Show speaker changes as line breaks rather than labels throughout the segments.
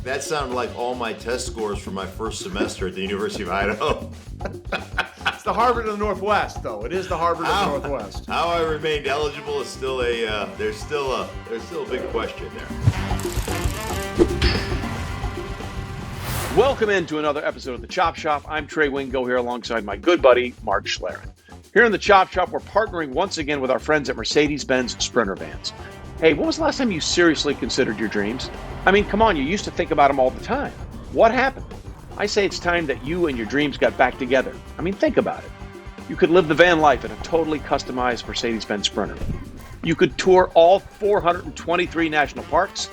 That sounded like all my test scores for my first semester at the University of Idaho.
It's the Harvard of the Northwest, though. It is the Harvard of the Northwest.
How I remained eligible is still there's still a big question there.
Welcome into another episode of the Chop Shop. I'm Trey Wingo here alongside my good buddy, Mark Schlereth. Here in the Chop Shop, we're partnering once again with our friends at Mercedes-Benz Sprinter Vans. Hey, when was the last time you seriously considered your dreams? I mean, come on, you used to think about them all the time. What happened? I say it's time that you and your dreams got back together. I mean, think about it. You could live the van life in a totally customized Mercedes-Benz Sprinter. You could tour all 423 national parks,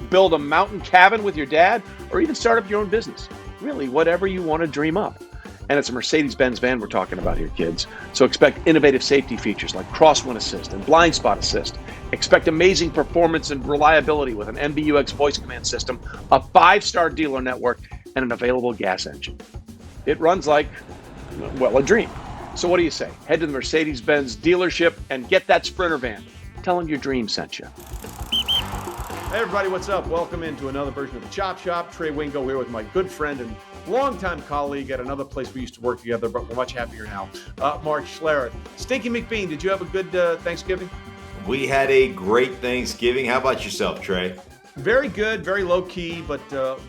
build a mountain cabin with your dad, or even start up your own business. Really, whatever you want to dream up. And it's a Mercedes-Benz van we're talking about here, kids. So expect innovative safety features like crosswind assist and blind spot assist. Expect amazing performance and reliability with an MBUX voice command system, a 5-star dealer network, and an available gas engine. It runs like, well, a dream. So what do you say? Head to the Mercedes-Benz dealership and get that Sprinter van. Tell them your dream sent you.
Hey, everybody, what's up? Welcome into another version of the Chop Shop. Trey Wingo here with my good friend and longtime colleague at another place we used to work together, but we're much happier now, Mark Schlereth. Stinky McBean, did you have a good Thanksgiving?
We had a great Thanksgiving. How about yourself, Trey?
Very good, very low-key, but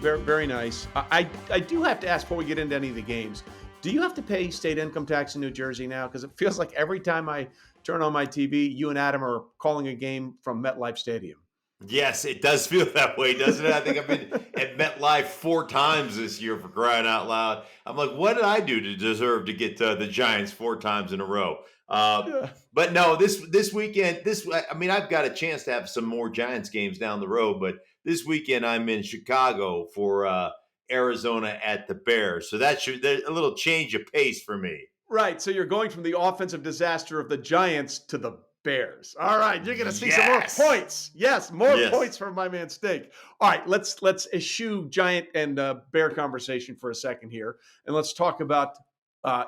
very, very nice. I do have to ask before we get into any of the games, do you have to pay state income tax in New Jersey now? Because it feels like every time I turn on my TV, you and Adam are calling a game from MetLife Stadium.
Yes, it does feel that way, doesn't it? I think I've been at MetLife 4 times this year, for crying out loud. I'm like, what did I do to deserve to get the Giants 4 times in a row? But no, this weekend, I've got a chance to have some more Giants games down the road, but this weekend I'm in Chicago for Arizona at the Bears. So there's a little change of pace for me.
Right, so you're going from the offensive disaster of the Giants to the Bears. All right, you're going to see some more points. Yes, more points from my man Steak. All right, let's eschew Giant and Bear conversation for a second here, and let's talk about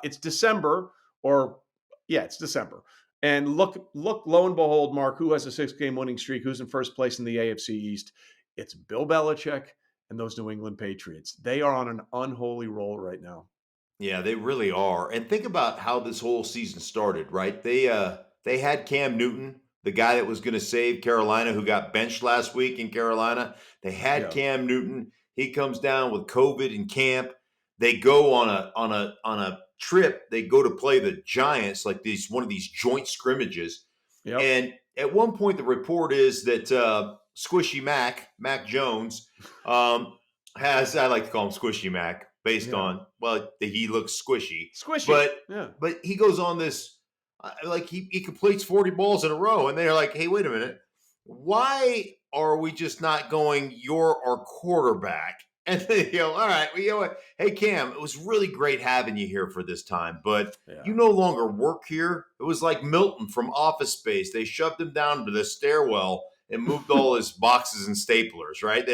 it's December, it's December. And look, lo and behold, Mark, who has a 6-game winning streak? Who's in first place in the AFC East? It's Bill Belichick and those New England Patriots. They are on an unholy roll right now.
Yeah, they really are. And think about how this whole season started, right? They had Cam Newton, the guy that was going to save Carolina, who got benched last week in Carolina. They had Cam Newton. He comes down with COVID in camp. They go on a trip. They go to play the Giants, like one of these joint scrimmages. Yep. And at one point, the report is that Squishy Mac Jones, has, I like to call him Squishy Mac, based on, he looks squishy. But he goes on this, he completes 40 balls in a row, and they're like, hey, wait a minute. Why are we just not going, you're our quarterback? And they go, all right, well, you know what? Hey, Cam, it was really great having you here for this time, but you no longer work here. It was like Milton from Office Space. They shoved him down to the stairwell and moved all his boxes and staplers, right?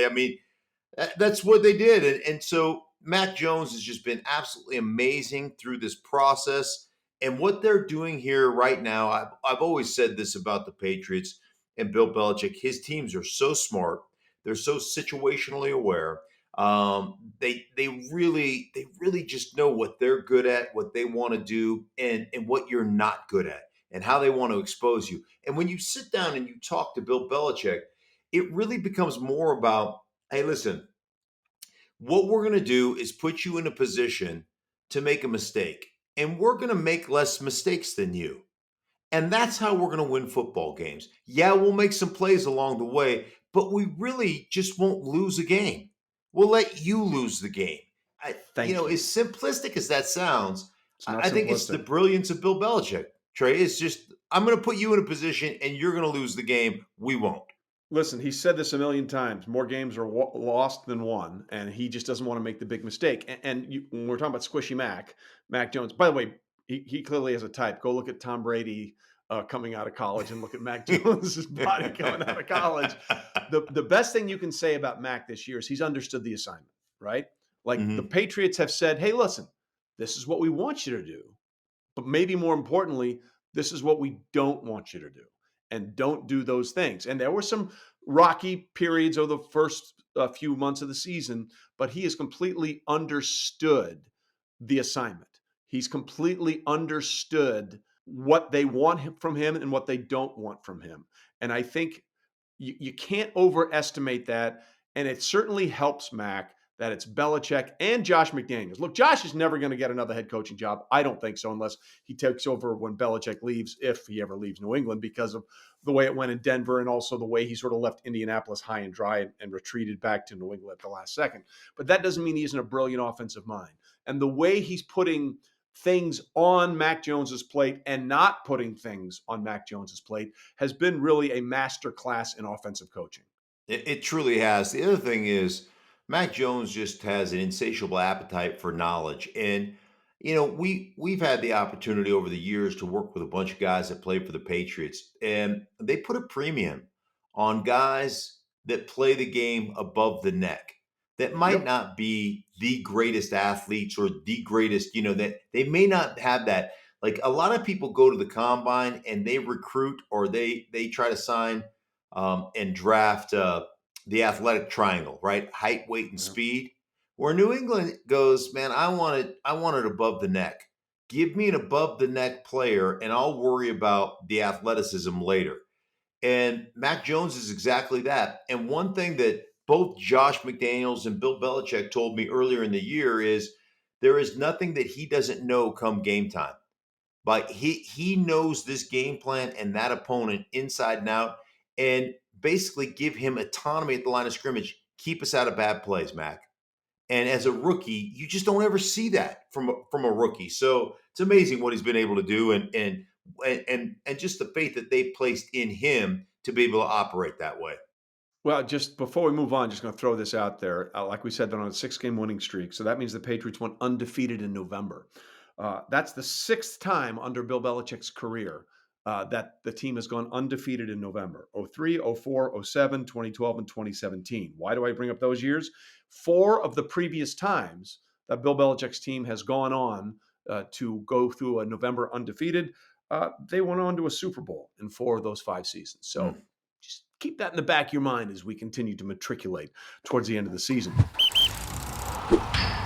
That's what they did. And so Mac Jones has just been absolutely amazing through this process. And what they're doing here right now, I've always said this about the Patriots and Bill Belichick. His teams are so smart. They're so situationally aware. They really just know what they're good at, what they want to do, and what you're not good at, and how they want to expose you. And when you sit down and you talk to Bill Belichick, it really becomes more about, hey, listen, what we're going to do is put you in a position to make a mistake, and we're going to make less mistakes than you. And that's how we're going to win football games. Yeah, we'll make some plays along the way, but we really just won't lose a game. We'll let you lose the game. As simplistic as that sounds, I think it's the brilliance of Bill Belichick, Trey. It's just, I'm going to put you in a position and you're going to lose the game. We won't.
Listen, he said this a million times. More games are lost than won, and he just doesn't want to make the big mistake. And when we're talking about Squishy Mac Jones, by the way, he clearly has a type. Go look at Tom Brady coming out of college and look at Mac Jones' body coming out of college. The best thing you can say about Mac this year is he's understood the assignment, right? Like the Patriots have said, hey, listen, this is what we want you to do. But maybe more importantly, this is what we don't want you to do. And don't do those things. And there were some rocky periods over the first few months of the season, but he has completely understood the assignment. He's completely understood what they want from him and what they don't want from him. And I think you can't overestimate that. And it certainly helps Mac that it's Belichick and Josh McDaniels. Look, Josh is never going to get another head coaching job. I don't think so, unless he takes over when Belichick leaves, if he ever leaves New England, because of the way it went in Denver and also the way he sort of left Indianapolis high and dry and retreated back to New England at the last second. But that doesn't mean he isn't a brilliant offensive mind. And the way he's putting things on Mac Jones's plate and not putting things on Mac Jones's plate has been really a master class in offensive coaching.
It truly has. The other thing is, Mac Jones just has an insatiable appetite for knowledge. And, we've had the opportunity over the years to work with a bunch of guys that played for the Patriots, and they put a premium on guys that play the game above the neck, that might not be the greatest athletes or the greatest, that they may not have that. Like, a lot of people go to the combine and they recruit, or they try to sign and draft the athletic triangle, right? Height, weight, and speed. Where New England goes, man, I want it above the neck. Give me an above the neck player, and I'll worry about the athleticism later. And Mac Jones is exactly that. And one thing that both Josh McDaniels and Bill Belichick told me earlier in the year is there is nothing that he doesn't know come game time. But he knows this game plan and that opponent inside and out, and basically give him autonomy at the line of scrimmage. Keep us out of bad plays, Mac. And as a rookie, you just don't ever see that from a rookie. So it's amazing what he's been able to do, and just the faith that they placed in him to be able to operate that way.
Well, just before we move on, just going to throw this out there. Like we said, they're on a 6-game winning streak. So that means the Patriots went undefeated in November. That's the 6th time under Bill Belichick's career that the team has gone undefeated in November. 03, 04, 07, 2012, and 2017. Why do I bring up those years? 4 of the previous times that Bill Belichick's team has gone on to go through a November undefeated, they went on to a Super Bowl in 4 of those 5 seasons. So just keep that in the back of your mind as we continue to matriculate towards the end of the season.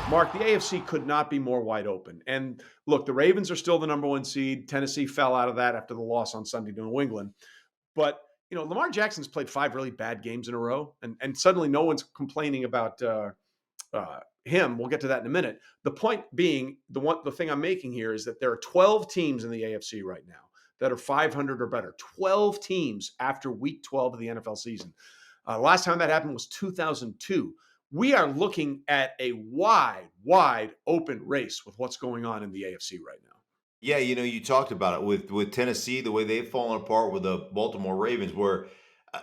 Mark, the AFC could not be more wide open. And look, the Ravens are still the number 1 seed. Tennessee fell out of that after the loss on Sunday to New England. But, Lamar Jackson's played 5 really bad games in a row. And suddenly no one's complaining about him. We'll get to that in a minute. The point being, the thing I'm making here is that there are 12 teams in the AFC right now that are 500 or better. 12 teams after week 12 of the NFL season. Last time that happened was 2002. We are looking at a wide open race with what's going on in the AFC right now.
Yeah, you talked about it with Tennessee, the way they've fallen apart with the Baltimore Ravens, where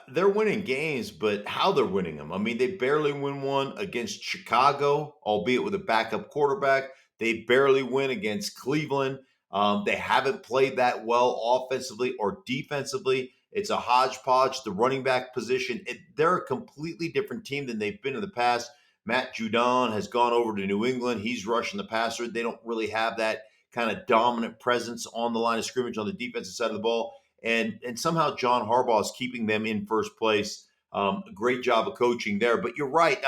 they're winning games, but how they're winning them. I mean, they barely win one against Chicago, albeit with a backup quarterback. They barely win against Cleveland. They haven't played that well offensively or defensively. It's a hodgepodge, the running back position. They're a completely different team than they've been in the past. Matt Judon has gone over to New England. He's rushing the passer. They don't really have that kind of dominant presence on the line of scrimmage on the defensive side of the ball. And somehow John Harbaugh is keeping them in first place. A great job of coaching there. But you're right.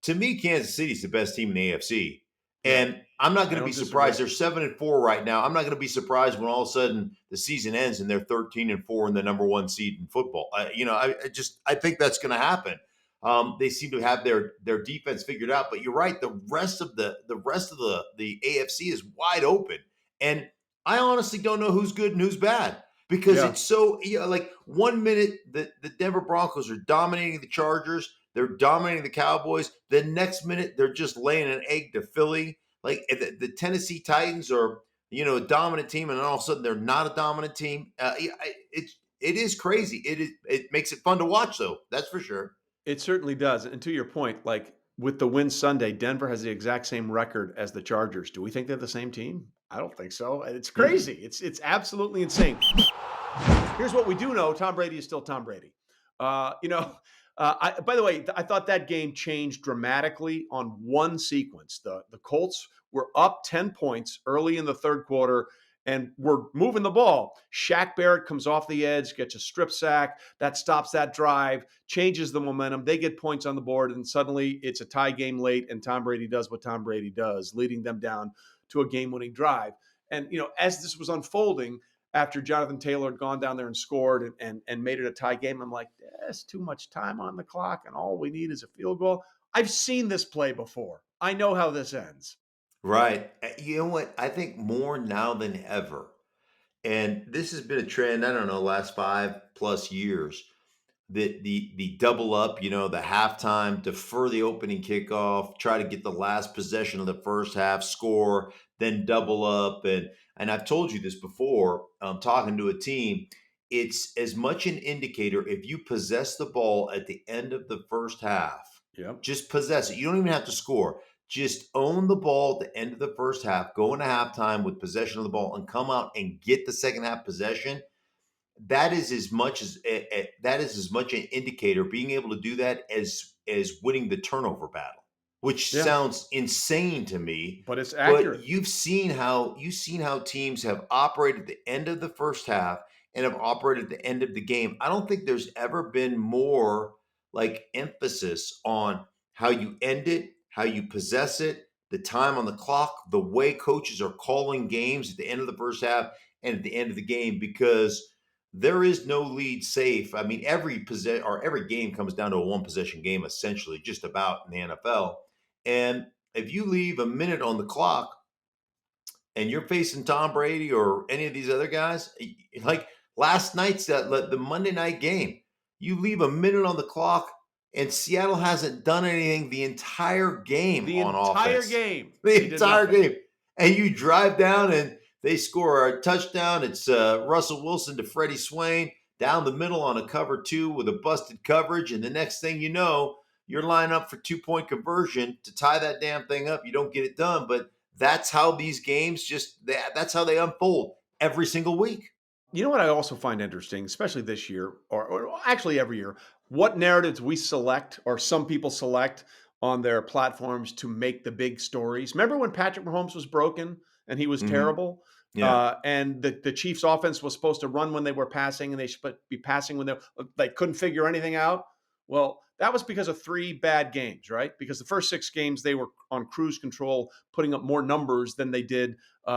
To me, Kansas City is the best team in the AFC. And I'm not going to be surprised. They're 7-4 right now. I'm not going to be surprised when all of a sudden the season ends and they're 13-4 and the number 1 seed in football. I think that's going to happen. They seem to have their defense figured out. But you're right. The rest of the AFC is wide open, and I honestly don't know who's good and who's bad because it's so like 1 minute the Denver Broncos are dominating the Chargers. They're dominating the Cowboys. The next minute, they're just laying an egg to Philly. Like the Tennessee Titans are, a dominant team, and then all of a sudden they're not a dominant team. It is crazy. It makes it fun to watch, though. That's for sure.
It certainly does. And to your point, like with the win Sunday, Denver has the exact same record as the Chargers. Do we think they're the same team? I don't think so. It's crazy. It's absolutely insane. Here's what we do know: Tom Brady is still Tom Brady. By the way, I thought that game changed dramatically on one sequence. The Colts were up 10 points early in the third quarter, and we're moving the ball. Shaq Barrett comes off the edge, gets a strip sack. That stops that drive, changes the momentum. They get points on the board, and suddenly it's a tie game late, and Tom Brady does what Tom Brady does, leading them down to a game-winning drive. And, as this was unfolding, after Jonathan Taylor had gone down there and scored and made it a tie game, I'm like, there's too much time on the clock, and all we need is a field goal. I've seen this play before. I know how this ends.
Right. You know what? I think more now than ever, and this has been a trend, I don't know, last 5+ years, that the double up, the halftime, defer the opening kickoff, try to get the last possession of the first half, score, then double up. And I've told you this before, talking to a team, it's as much an indicator if you possess the ball at the end of the first half.
Yep.
Just possess it. You don't even have to score. Just own the ball at the end of the first half, go into halftime with possession of the ball, and come out and get the second half possession. That is as much an indicator, being able to do that, as winning the turnover battle, which sounds insane to me,
but it's accurate.
But you've seen how teams have operated at the end of the first half and have operated at the end of the game. I don't think there's ever been more like emphasis on how you end it, how you possess it, the time on the clock, the way coaches are calling games at the end of the first half and at the end of the game, because there is no lead safe. I mean, every game comes down to a one possession game, essentially, just about, in the NFL. And if you leave a minute on the clock and you're facing Tom Brady or any of these other guys, like last night's the Monday night game, you leave a minute on the clock and Seattle hasn't done anything the entire game on offense. The entire game. And you drive down and they score a touchdown. It's Russell Wilson to Freddie Swain down the middle on a cover 2 with a busted coverage. And the next thing you know, you're lining up for 2-point conversion to tie that damn thing up. You don't get it done. But that's how these games that's how they unfold every single week.
You know what I also find interesting, especially this year, or actually every year, what narratives we select, or some people select on their platforms to make the big stories. Remember when Patrick Mahomes was broken and he was terrible?
Yeah.
And the Chiefs offense was supposed to run when they were passing, and they should be passing when they couldn't figure anything out. Well, that was because of 3 bad games, right? Because the first 6 games, they were on cruise control, putting up more numbers than they did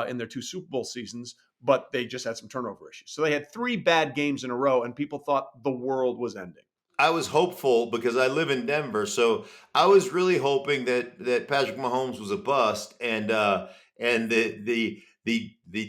in their 2 Super Bowl seasons, but they just had some turnover issues. So they had 3 bad games in a row, and people thought the world was ending.
I was hopeful because I live in Denver, so I was really hoping that Patrick Mahomes was a bust, and the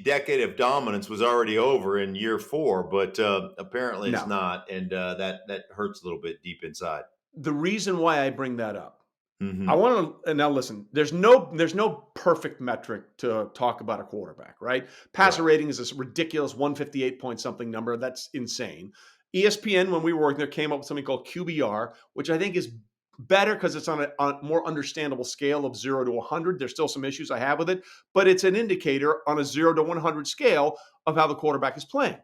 decade of dominance was already over in year 4, but apparently it's not, and that hurts a little bit deep inside.
The reason why I bring that up, I want to now listen. There's no perfect metric to talk about a quarterback, right? Passer rating is this ridiculous 158 point something number. That's insane. ESPN, when we were working there, came up with something called QBR, which I think is better because it's on a more understandable scale of 0 to 100. There's still some issues I have with it, but it's an indicator on a 0 to 100 scale of how the quarterback is playing.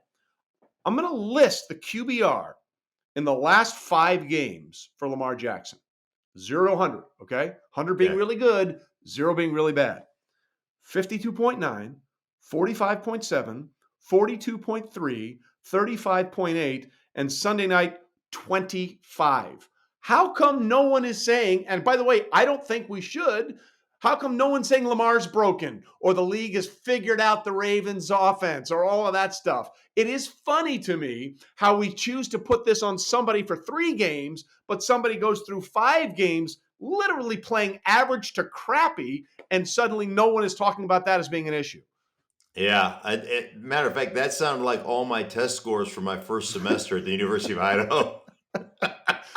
I'm going to list the QBR in the last 5 games for Lamar Jackson. 0 to 100, okay? 100 being really good, 0 being really bad. 52.9, 45.7, 42.3, 35.8, and Sunday night, 25. How come no one is saying, and by the way, I don't think we should, how come no one's saying Lamar's broken or the league has figured out the Ravens offense or all of that stuff? It is funny to me how we choose to put this on somebody for 3 games, but somebody goes through 5 games literally playing average to crappy, and suddenly no one is talking about that as being an issue.
Yeah. Matter of fact, that sounded like all my test scores for my first semester at the University of Idaho.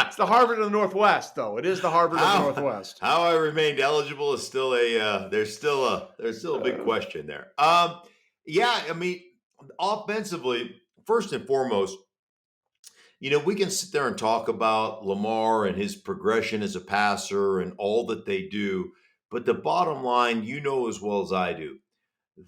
It's the Harvard of the Northwest, though. It is the Harvard of the Northwest.
How I remained eligible is still there's still a big question there. Yeah, I mean, offensively, first and foremost, we can sit there and talk about Lamar and his progression as a passer and all that they do, but the bottom line, as well as I do,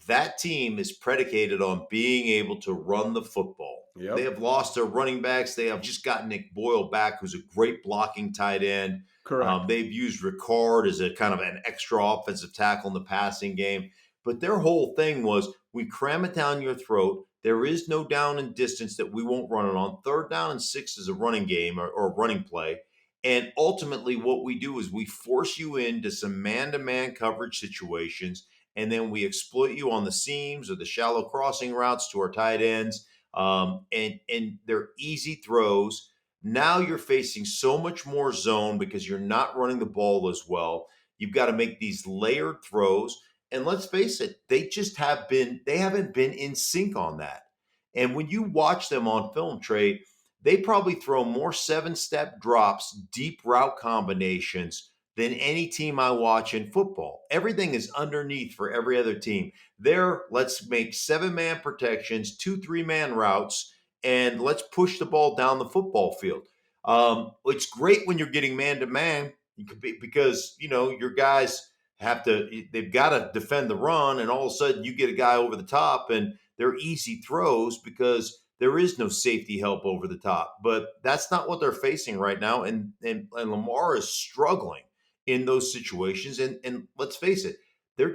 that team is predicated on being able to run the football.
Yep.
They have lost their running backs. They have just got Nick Boyle back, who's a great blocking tight end.
Correct.
They've used Ricard as a kind of an extra offensive tackle in the passing game. But their whole thing was, We cram it down your throat. There is no down and distance that we won't run it on. 3rd down and 6 is a running game or a running play. And ultimately, what we do is we force you into some man-to-man coverage situations, and then we exploit you on the seams or the shallow crossing routes to our tight ends. And they're easy throws. Now you're facing so much more zone because you're not running the ball as well. You've got to make these layered throws. And let's face it, they haven't been in sync on that. And when you watch them on film, Trey, they probably throw more 7-step drops, deep route combinations than any team I watch in football. Everything is underneath for every other team. Let's make 7-man protections, 2 3-man routes, and let's push the ball down the football field. It's great when you're getting man-to-man because, your guys they've got to defend the run, and all of a sudden you get a guy over the top and they're easy throws because there is no safety help over the top. But that's not what they're facing right now. And Lamar is struggling in those situations. And let's face it, they're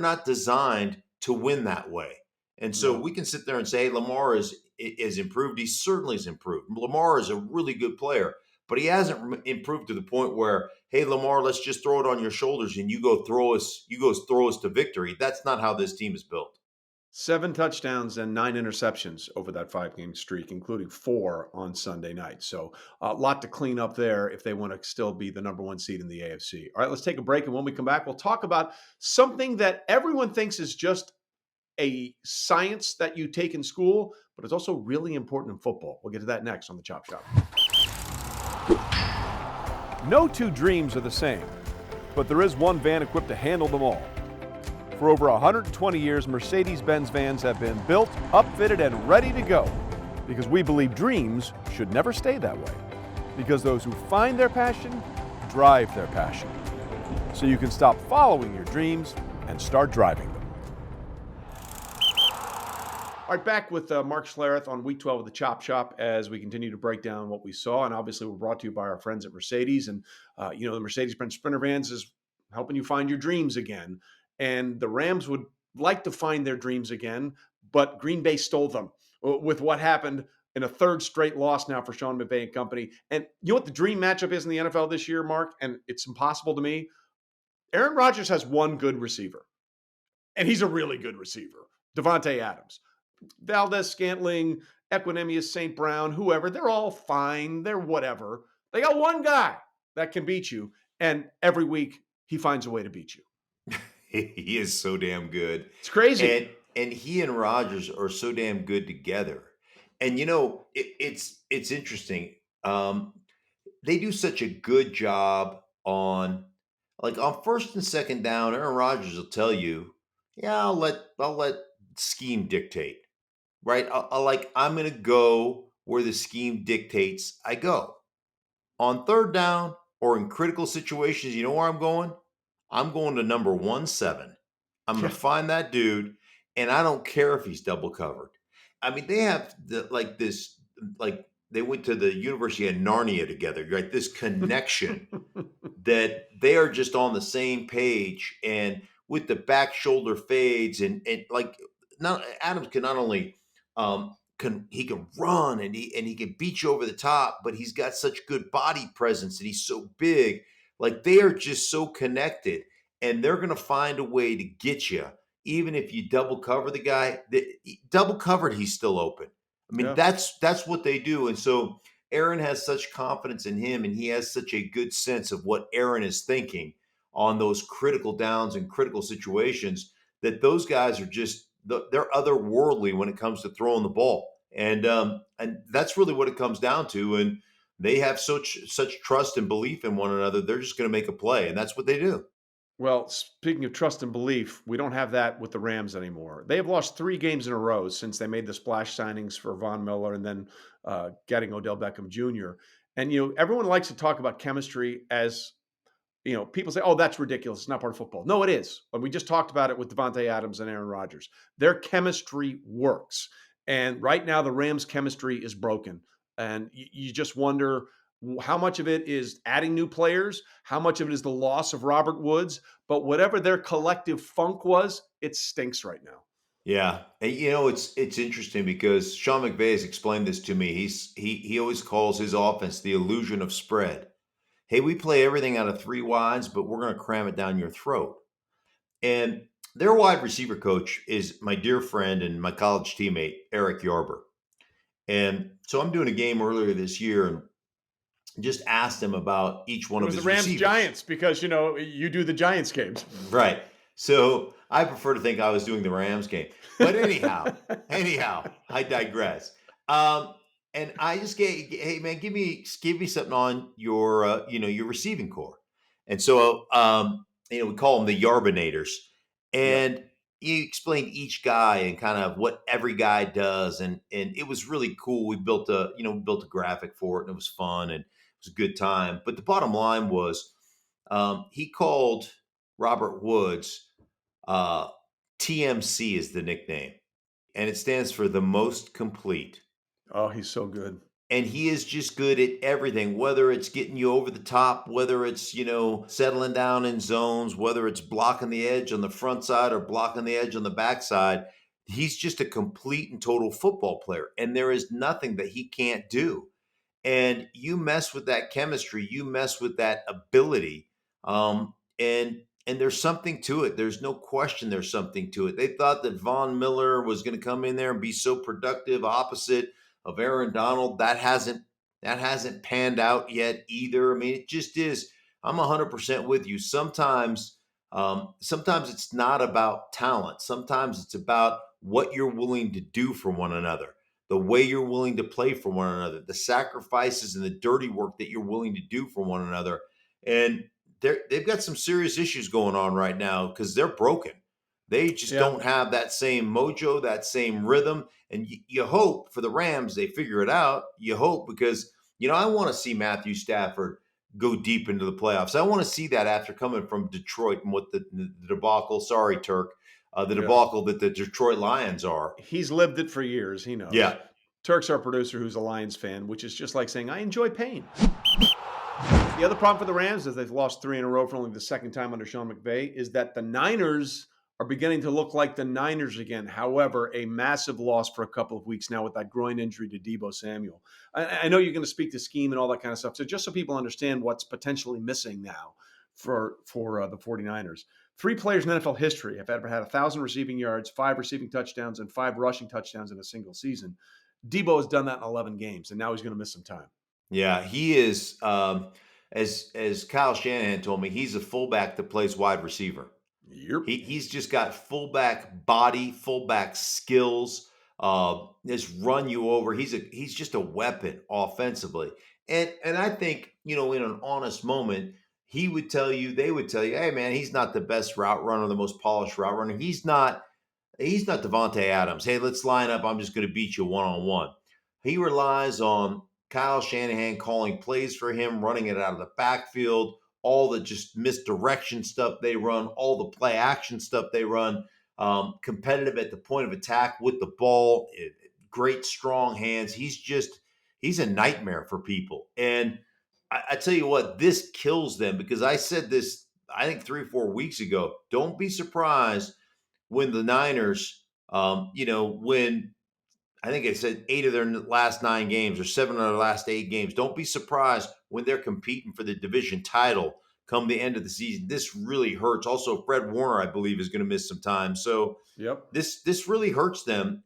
not designed to win that way. And so we can sit there and say, hey, Lamar is improved. He certainly has improved. Lamar is a really good player, but he hasn't improved to the point where, hey, Lamar, let's just throw it on your shoulders and you go throw us to victory. That's not how this team is built.
7 touchdowns and 9 interceptions over that 5-game streak, including 4 on Sunday night. So a lot to clean up there if they want to still be the number 1 seed in the AFC. All right, let's take a break. And when we come back, we'll talk about something that everyone thinks is just a science that you take in school, but it's also really important in football. We'll get to that next on the Chop Shop.
No 2 dreams are the same, but there is one van equipped to handle them all. For over 120 years, Mercedes-Benz vans have been built, upfitted, and ready to go because we believe dreams should never stay that way. Because those who find their passion drive their passion. So you can stop following your dreams and start driving them.
All right, back with Mark Schlereth on Week 12 of the Chop Shop as we continue to break down what we saw. And obviously, we're brought to you by our friends at Mercedes. And, the Mercedes-Benz Sprinter Vans is helping you find your dreams again. And the Rams would like to find their dreams again, but Green Bay stole them with what happened in a 3rd straight loss now for Sean McVay and company. And you know what the dream matchup is in the NFL this year, Mark? And it's impossible to me. Aaron Rodgers has one good receiver, and he's a really good receiver, Davante Adams. Valdez-Scantling, Equinemius St. Brown, whoever, they're all fine. They're whatever. They got one guy that can beat you, and every week he finds a way to beat you.
He is so damn good.
It's crazy.
And he and Rodgers are so damn good together. And it's interesting. They do such a good job on 1st and 2nd down. Aaron Rodgers will tell you, yeah, I'll let scheme dictate. Right? I'm going to go where the scheme dictates I go. On 3rd down or in critical situations, you know where I'm going? I'm going to number 17. I'm going to find that dude, and I don't care if he's double covered. I mean, they have they went to the University of Narnia together, right? This connection that they are just on the same page, and with the back shoulder fades Adams can not only he can run and he can beat you over the top, but he's got such good body presence and he's so big. They are just so connected, and they're going to find a way to get you, even if you double cover the guy. Double covered, he's still open. I mean, that's what they do. And so Aaron has such confidence in him, and he has such a good sense of what Aaron is thinking on those critical downs and critical situations that those guys are they're otherworldly when it comes to throwing the ball. And that's really what it comes down to. And they have such trust and belief in one another. They're just going to make a play, and that's what they do.
Well, speaking of trust and belief, we don't have that with the Rams anymore. They have lost 3 games in a row since they made the splash signings for Von Miller and then getting Odell Beckham Jr. And, everyone likes to talk about chemistry as, people say, oh, that's ridiculous. It's not part of football. No, it is. And we just talked about it with Davante Adams and Aaron Rodgers. Their chemistry works. And right now, the Rams' chemistry is broken. And you just wonder how much of it is adding new players, how much of it is the loss of Robert Woods. But whatever their collective funk was, it stinks right now.
Yeah. And it's interesting because Sean McVay has explained this to me. He always calls his offense the illusion of spread. Hey, we play everything out of three wides, but we're going to cram it down your throat. And their wide receiver coach is my dear friend and my college teammate, Eric Yarber. And so I'm doing a game earlier this year and just asked him about each one
It
of
was the
his
Rams
receivers.
Giants because you do the Giants games.
Right. So I prefer to think I was doing the Rams game. But anyhow, I digress. And I just hey man, give me something on your your receiving core. And so we call them the Yarbinators. And you explained each guy and kind of what every guy does, and it was really cool. We built a graphic for it, and it was fun and it was a good time. But the bottom line was, he called Robert Woods, TMC is the nickname, and it stands for the most complete.
Oh, he's so good.
And he is just good at everything, whether it's getting you over the top, whether it's, settling down in zones, whether it's blocking the edge on the front side or blocking the edge on the back side. He's just a complete and total football player, and there is nothing that he can't do. And you mess with that chemistry, you mess with that ability, and there's something to it. There's no question there's something to it. They thought that Von Miller was going to come in there and be so productive opposite of Aaron Donald. That hasn't panned out yet either. I mean, it just is. I'm 100% with you. Sometimes it's not about talent. Sometimes it's about what you're willing to do for one another, the way you're willing to play for one another, the sacrifices and the dirty work that you're willing to do for one another. And they've got some serious issues going on right now because they're broken. They just don't have that same mojo, that same rhythm. And you hope for the Rams they figure it out. You hope because, I want to see Matthew Stafford go deep into the playoffs. I want to see that after coming from Detroit and what the debacle, sorry, Turk, the debacle that the Detroit Lions are.
He's lived it for years. He knows.
Yeah.
Turk's our producer who's a Lions fan, which is just like saying, I enjoy pain. The other problem for the Rams is they've lost 3 in a row for only the second time under Sean McVay, is that the Niners are beginning to look like the Niners again. However, a massive loss for a couple of weeks now with that groin injury to Deebo Samuel. I know you're going to speak to scheme and all that kind of stuff. So just so people understand what's potentially missing now for the 49ers. 3 players in NFL history have ever had 1,000 receiving yards, 5 receiving touchdowns, and 5 rushing touchdowns in a single season. Deebo has done that in 11 games, and now he's going to miss some time.
Yeah, he is. As Kyle Shanahan told me, he's a fullback that plays wide receiver.
Yep.
He's just got fullback body, fullback skills. Just run you over. He's just a weapon offensively. And I think, in an honest moment, they would tell you, hey man, he's not the best route runner, the most polished route runner. He's not Davante Adams. Hey, let's line up. I'm just going to beat you one-on-one. He relies on Kyle Shanahan calling plays for him, running it out of the backfield, all the just misdirection stuff they run, all the play action stuff they run, competitive at the point of attack with the ball, great strong hands. He's a nightmare for people. And I tell you what, this kills them because I said this, I think 3 or 4 weeks ago. Don't be surprised when the Niners, when I think I said 8 of their last 9 games or 7 of their last 8 games. Don't be surprised when they're competing for the division title come the end of the season. This really hurts. Also, Fred Warner, I believe, is going to miss some time. So this really hurts them.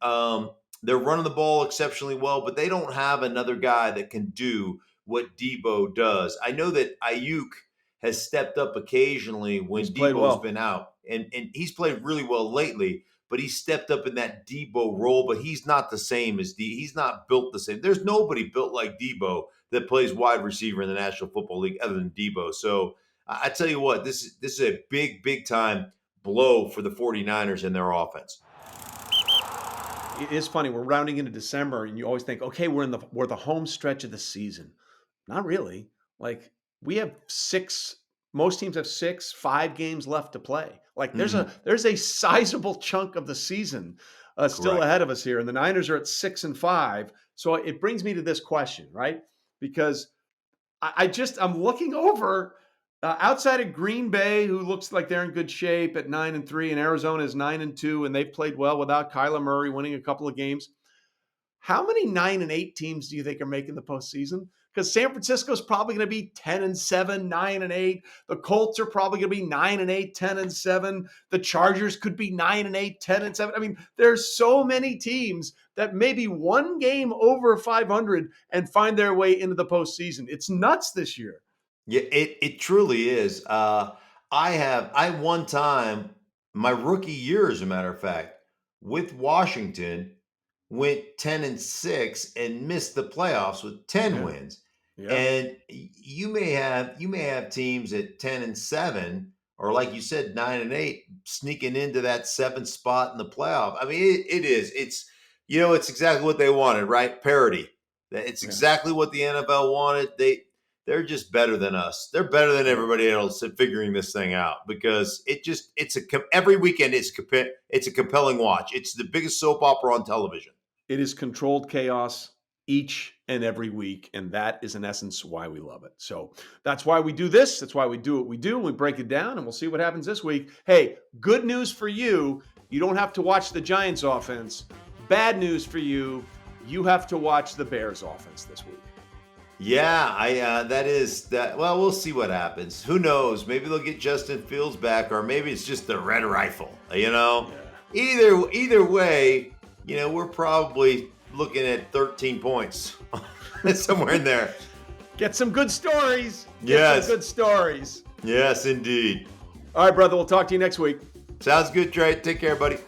They're running the ball exceptionally well, but they don't have another guy that can do what Deebo does. I know that Ayuk has stepped up occasionally when Deebo's been out, and he's played really well lately. But he stepped up in that Deebo role, but he's not the same as he's not built the same. There's nobody built like Deebo that plays wide receiver in the National Football League other than Deebo. So I tell you what, this is a big time blow for the 49ers and their offense.
It is funny. We're rounding into December, and you always think, okay, we're the home stretch of the season. Not really. Like we have 6. Most teams have 5 games left to play. Like there's a sizable chunk of the season still ahead of us here, and the Niners are at 6-5. So it brings me to this question, right? Because I'm looking over Outside of Green Bay, who looks like they're in good shape at 9-3, and Arizona is 9-2, and they've played well without Kyler Murray winning a couple of games. How many 9-8 teams do you think are making the postseason? Because San Francisco's probably going to be 10-7, 9-8. The Colts are probably going to be 9-8, 10-7. The Chargers could be 9-8, 10-7. I mean, there's so many teams that maybe one game over 500 and find their way into the postseason. It's nuts this year.
Yeah, it truly is. I one time, my rookie year, as a matter of fact, with Washington, went 10-6 and missed the playoffs with 10 wins.
Yeah.
And you may have teams at 10-7, or like you said, 9-8, sneaking into that 7th spot in the playoff. I mean, it's exactly what they wanted, right? Parity. It's exactly what the NFL wanted. They're just better than us. They're better than everybody else at figuring this thing out, because every weekend it's a compelling watch. It's the biggest soap opera on television.
It is controlled chaos each and every week, and that is in essence why we love it. So that's why we do this. That's why we do what we do. We break it down, and we'll see what happens this week. Hey, good news for you. You don't have to watch the Giants offense. Bad news for you. You have to watch the Bears offense this week.
Yeah, that is that. Well, we'll see what happens. Who knows? Maybe they'll get Justin Fields back, or maybe it's just the red rifle. Either way, we're probably looking at 13 points somewhere in there.
Get some good stories.
Yes.
Some good stories.
Yes, indeed.
All right, brother. We'll talk to you next week.
Sounds good, Trey. Take care, buddy.